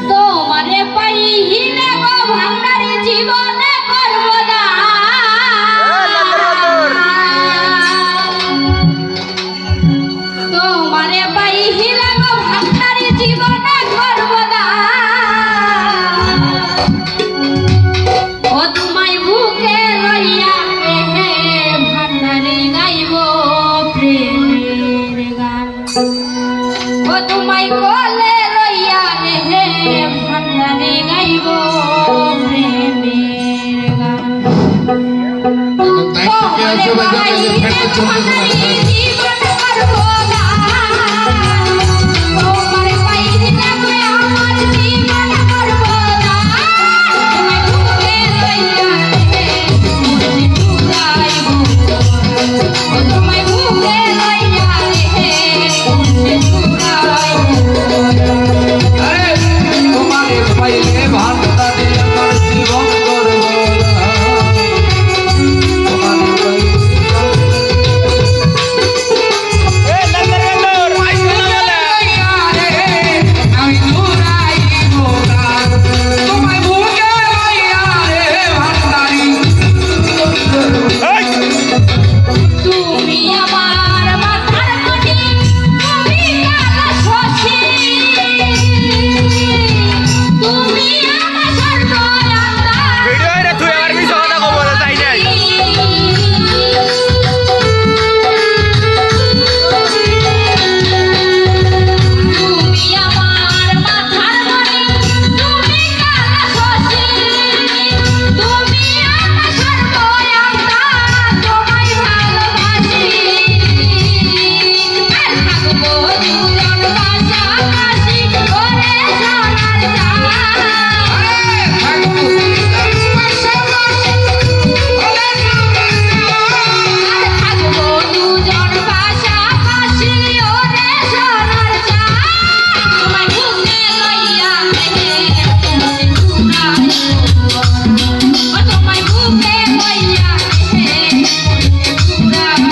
তোমারে পাইলে গো ভান্ডারি জীবনে করব না তোমারে পাইলে গো ভান্ডারি জীবনে করব না ও তোমায় বুকে লইয়া হে ভান্ডারি গাইব প্রেমের গান ও তোমায় কোলে লইয়া হে ভান্ডারি গাইব প্রেমের গান জীবন করব না তোমার পাইলে আমার জীবন করব না তোমায় বুকে লইয়া হে চুরাইব ও তোমায় বুকে লইয়া হে চুরাইব তোমারে পাইলে ভান্ডারি আমার জীবন করব না তোমারে আমি চুরাইব তোমায় বুকে লইয়া রে ভান্ডারি তুমি আমার মাথার মণি তুমি কালা শশী তুমি আমার সর্বয়াতা ভিডিও রে তুই আর মিছ কথা কব না তাই নাই তুমি আমার মাথার মণি তুমি কালা শশী তুমি আমার সর্বয়াতা তোমায় ভালোবাসি আর থাকবো দুজন পাশাপাশি ওরে সোনার চাঁদ আর থাকবো দুজন পাশাপাশি ওরে সোনার চাঁদ তোমায় বুকে লইয়া হে চুরাইব ও তোমায় বুকে লইয়া হে চুরাইব